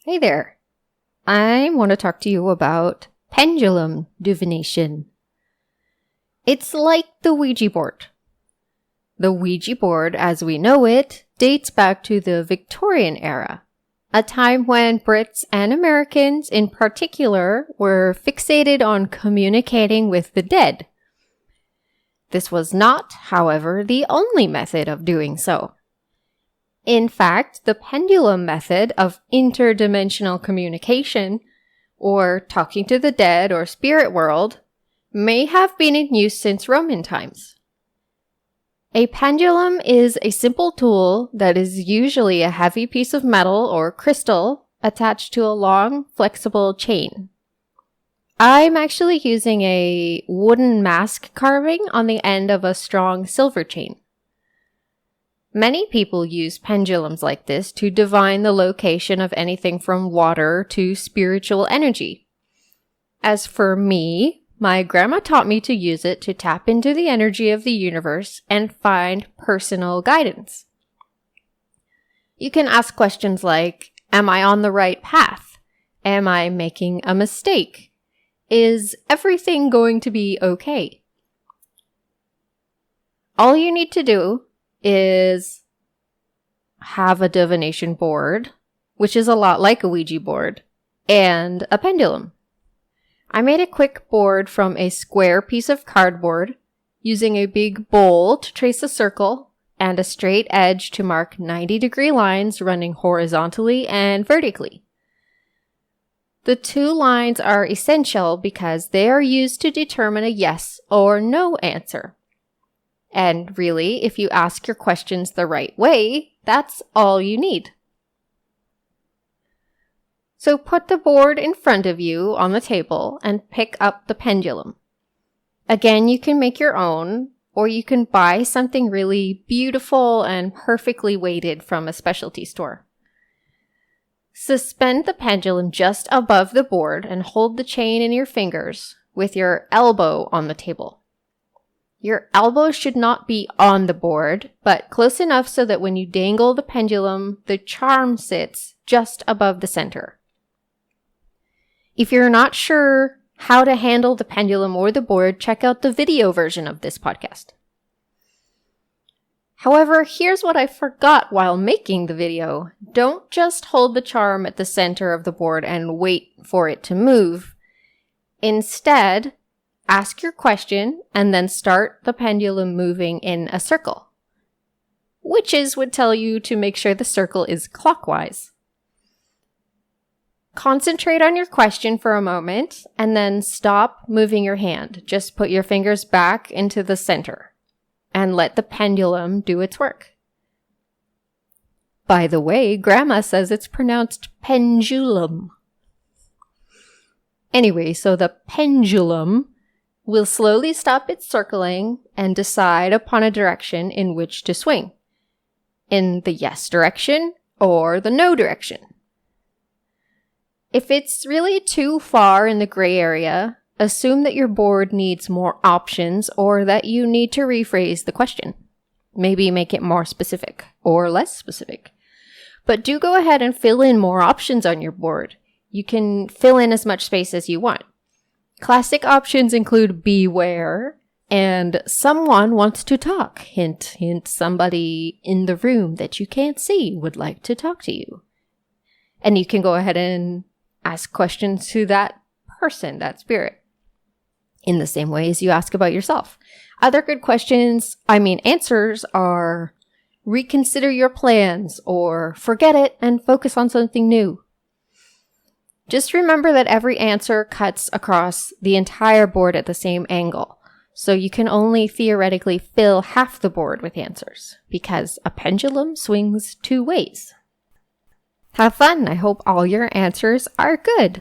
Hey there. I want to talk to you about pendulum divination. It's like the Ouija board. The Ouija board, as we know it, dates back to the Victorian era, a time when Brits and Americans in particular were fixated on communicating with the dead. This was not, however, the only method of doing so. In fact, the pendulum method of interdimensional communication, or talking to the dead or spirit world, may have been in use since Roman times. A pendulum is a simple tool that is usually a heavy piece of metal or crystal attached to a long, flexible chain. I'm actually using a wooden mask carving on the end of a strong silver chain. Many people use pendulums like this to divine the location of anything from water to spiritual energy. As for me, my grandma taught me to use it to tap into the energy of the universe and find personal guidance. You can ask questions like, am I on the right path? Am I making a mistake? Is everything going to be okay? All you need to do is have a divination board, which is a lot like a Ouija board, and a pendulum. I made a quick board from a square piece of cardboard using a big bowl to trace a circle and a straight edge to mark 90-degree lines running horizontally and vertically. The two lines are essential because they are used to determine a yes or no answer. And really, if you ask your questions the right way, that's all you need. So put the board in front of you on the table and pick up the pendulum. Again, you can make your own, or you can buy something really beautiful and perfectly weighted from a specialty store. Suspend the pendulum just above the board and hold the chain in your fingers with your elbow on the table. Your elbow should not be on the board, but close enough so that when you dangle the pendulum, the charm sits just above the center. If you're not sure how to handle the pendulum or the board, check out the video version of this podcast. However, here's what I forgot while making the video. Don't just hold the charm at the center of the board and wait for it to move. Instead, ask your question and then start the pendulum moving in a circle. Witches would tell you to make sure the circle is clockwise. Concentrate on your question for a moment and then stop moving your hand. Just put your fingers back into the center and let the pendulum do its work. By the way, Grandma says it's pronounced pendulum. Anyway, so the pendulum will slowly stop its circling and decide upon a direction in which to swing. In the yes direction or the no direction. If it's really too far in the gray area, assume that your board needs more options or that you need to rephrase the question. Maybe make it more specific or less specific. But do go ahead and fill in more options on your board. You can fill in as much space as you want. Classic options include beware and someone wants to talk. Hint, hint, somebody in the room that you can't see would like to talk to you. And you can go ahead and ask questions to that person, that spirit, in the same way as you ask about yourself. Other good answers are reconsider your plans or forget it and focus on something new. Just remember that every answer cuts across the entire board at the same angle, so you can only theoretically fill half the board with answers, because a pendulum swings two ways. Have fun! I hope all your answers are good.